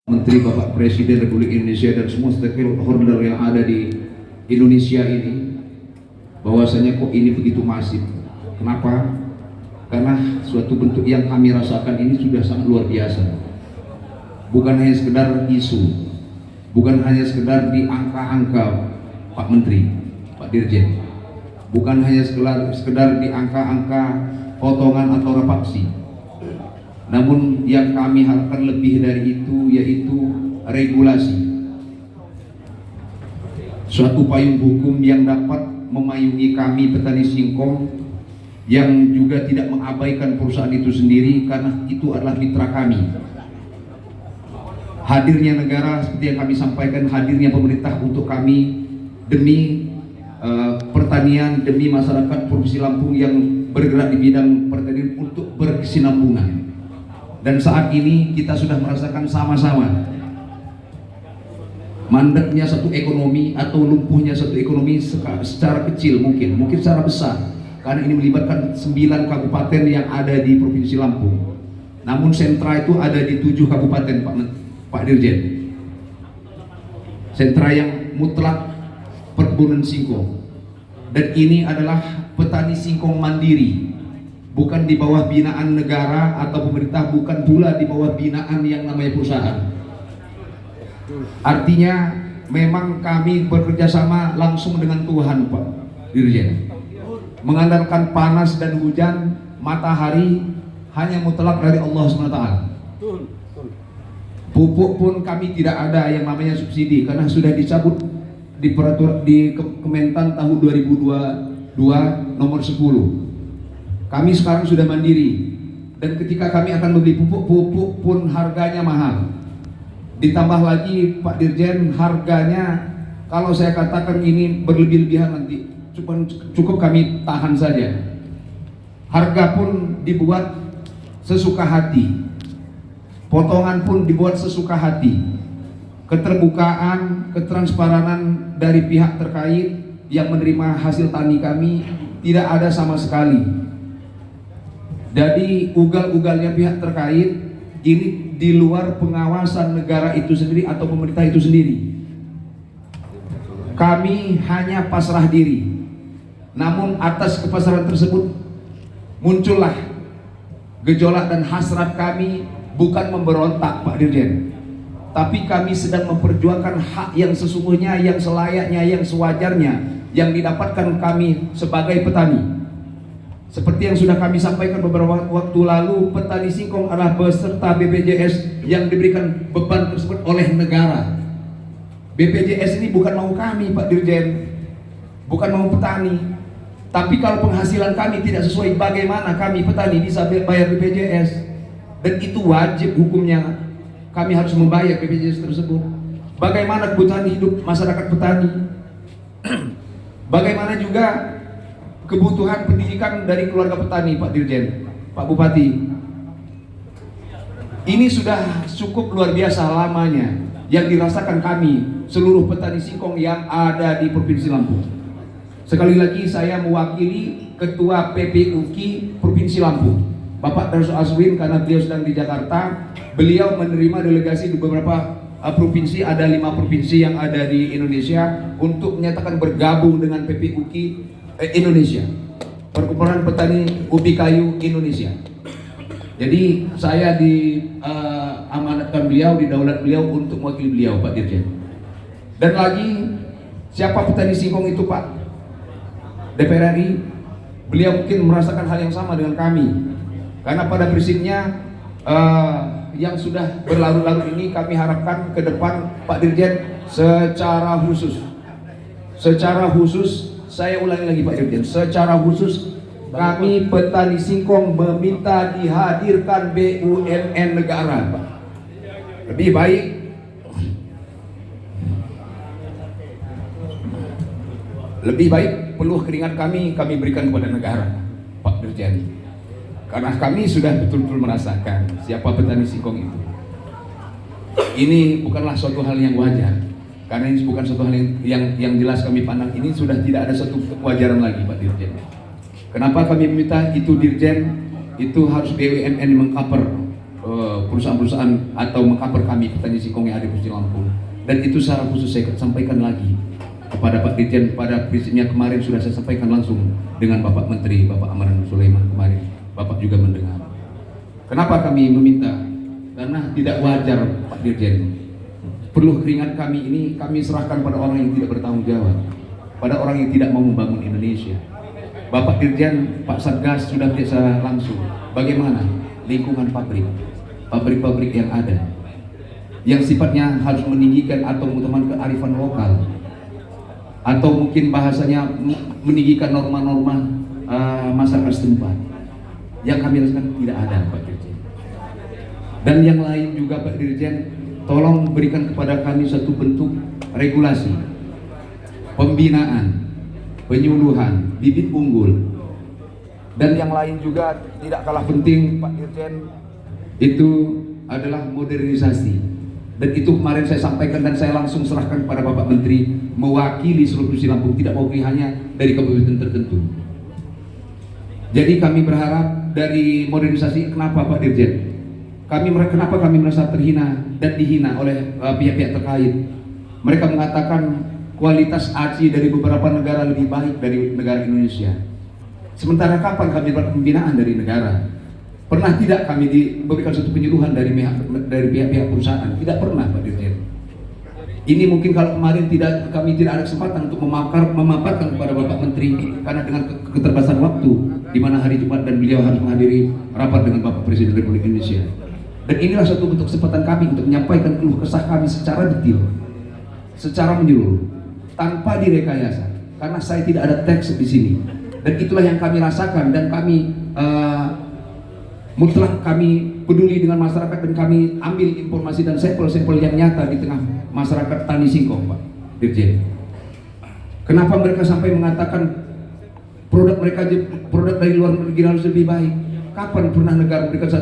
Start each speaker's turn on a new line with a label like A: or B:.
A: Menteri, Bapak Presiden Republik Indonesia, dan semua stakeholder yang ada di Indonesia ini, bahwasanya kok ini begitu masif. Kenapa? Karena suatu bentuk yang kami rasakan ini sudah sangat luar biasa. Bukan hanya sekedar isu, bukan hanya sekedar di angka-angka Pak Menteri, Pak Dirjen, bukan hanya sekedar di angka-angka potongan atau repaksi. Namun yang kami harapkan lebih dari itu, yaitu regulasi, suatu payung hukum yang dapat memayungi kami petani singkong, yang juga tidak mengabaikan perusahaan itu sendiri, karena itu adalah mitra kami. Hadirnya negara, seperti yang kami sampaikan, hadirnya pemerintah untuk kami demi pertanian, demi masyarakat Provinsi Lampung yang bergerak di bidang pertanian untuk berkesinambungan. Dan saat ini kita sudah merasakan sama-sama mandeknya satu ekonomi atau lumpuhnya satu ekonomi secara kecil, mungkin secara besar, karena ini melibatkan 9 kabupaten yang ada di Provinsi Lampung. Namun sentra itu ada di 7 kabupaten, Pak Dirjen. Sentra yang mutlak perkebunan singkong. Dan ini adalah petani singkong mandiri, bukan di bawah binaan negara atau pemerintah, bukan pula di bawah binaan yang namanya perusahaan. Artinya memang kami bekerja sama langsung dengan Tuhan, Pak Dirjen. Mengandalkan panas dan hujan, matahari hanya mutlak dari Allah SWT. Pupuk pun kami tidak ada yang namanya subsidi, karena sudah dicabut di peraturan di Kementan tahun 2022 nomor 10. Kami sekarang sudah mandiri, dan ketika kami akan membeli pupuk pun harganya mahal. Ditambah lagi Pak Dirjen, harganya kalau saya katakan ini berlebih-lebihan nanti cukup kami tahan saja. Harga pun dibuat sesuka hati, potongan pun dibuat sesuka hati. Keterbukaan, ketransparanan dari pihak terkait yang menerima hasil tani kami tidak ada sama sekali. Jadi ugal-ugalnya pihak terkait ini di luar pengawasan negara itu sendiri atau pemerintah itu sendiri. Kami hanya pasrah diri. Namun atas kepasrahan tersebut muncullah gejolak dan hasrat kami, bukan memberontak, Pak Dirjen, tapi kami sedang memperjuangkan hak yang sesungguhnya, yang selayaknya, yang sewajarnya, yang didapatkan kami sebagai petani. Seperti yang sudah kami sampaikan beberapa waktu lalu, petani singkong adalah peserta BPJS yang diberikan beban tersebut oleh negara. BPJS ini bukan mau kami, Pak Dirjen, bukan mau petani. Tapi kalau penghasilan kami tidak sesuai, bagaimana kami petani bisa bayar BPJS? Dan itu wajib hukumnya, kami harus membayar BPJS tersebut. Bagaimana kebutuhan hidup masyarakat petani? Bagaimana juga kebutuhan pendidikan dari keluarga petani, Pak Dirjen, Pak Bupati. Ini sudah cukup luar biasa lamanya yang dirasakan kami, seluruh petani singkong yang ada di Provinsi Lampung. Sekali lagi saya mewakili Ketua PPUKI Provinsi Lampung, Bapak Darso Aswin, karena beliau sedang di Jakarta. Beliau menerima delegasi di beberapa provinsi, ada 5 provinsi yang ada di Indonesia, untuk menyatakan bergabung dengan PPUKI Indonesia, Perkumpulan Petani Ubi Kayu Indonesia. Jadi saya diamanatkan beliau, didaulat beliau untuk mewakili beliau, Pak Dirjen. Dan lagi, siapa petani singkong itu, Pak? DPR RI, beliau mungkin merasakan hal yang sama dengan kami, karena pada prinsipnya yang sudah berlalu-lalu ini kami harapkan ke depan, Pak Dirjen, secara khusus, saya ulangi lagi, Pak Dirjen, secara khusus kami petani singkong meminta dihadirkan BUMN negara, Pak. Lebih baik peluh keringat kami berikan kepada negara, Pak Dirjen, karena kami sudah betul-betul merasakan siapa petani singkong itu. Ini bukanlah suatu hal yang wajar, karena ini bukan suatu hal yang jelas kami pandang. Ini sudah tidak ada satu kewajaran lagi, Pak Dirjen. Kenapa kami meminta itu, Dirjen, itu harus BUMN mengcover perusahaan-perusahaan atau mengcover kami petani singkong yang ada di Provinsi Lampung. Dan itu secara khusus saya sampaikan lagi kepada Pak Dirjen. Pada prinsipnya kemarin sudah saya sampaikan langsung dengan Bapak Menteri, Bapak Amran Sulaiman kemarin. Bapak juga mendengar. Kenapa kami meminta? Karena tidak wajar Pak Dirjen. Perlu keringat kami ini kami serahkan pada orang yang tidak bertanggung jawab, pada orang yang tidak mau membangun Indonesia. Bapak Dirjen, Pak Satgas sudah biasa langsung. Bagaimana lingkungan pabrik-pabrik yang ada, yang sifatnya harus meninggikan atau mengutamakan kearifan lokal, atau mungkin bahasanya meninggikan norma-norma masyarakat setempat. Yang kami rasakan tidak ada Pak Dirjen. Dan yang lain juga Pak Dirjen, tolong berikan kepada kami satu bentuk regulasi, pembinaan, penyuluhan, bibit unggul. Dan yang lain juga tidak kalah penting Pak Dirjen, itu adalah modernisasi. Dan itu kemarin saya sampaikan dan saya langsung serahkan kepada Bapak Menteri mewakili seluruh Provinsi Lampung, tidak mewakili hanya dari kabupaten tertentu. Jadi kami berharap dari modernisasi, kenapa Pak Dirjen? Kenapa kami merasa terhina dan dihina oleh pihak-pihak terkait? Mereka mengatakan kualitas ACI dari beberapa negara lebih baik dari negara Indonesia. Sementara kapan kami dapat pembinaan dari negara? Pernah tidak kami diberikan satu penyuluhan dari pihak-pihak perusahaan? Tidak pernah Pak Dirjen. Ini mungkin kalau kemarin kami tidak ada kesempatan untuk memaparkan kepada Bapak Menteri karena dengan keterbatasan waktu, di mana hari Jumat dan beliau harus menghadiri rapat dengan Bapak Presiden Republik Indonesia. Dan inilah satu bentuk kesempatan kami untuk menyampaikan keluh kesah kami secara detail, secara menyeluruh, tanpa direkayasa, karena saya tidak ada teks di sini. Dan itulah yang kami rasakan, dan kami mutlak kami peduli dengan masyarakat, dan kami ambil informasi dan sampel-sampel yang nyata di tengah masyarakat tani singkong, Pak Dirjen. Kenapa mereka sampai mengatakan produk dari luar negeri harus lebih baik? Kapan pernah negara memberikan satu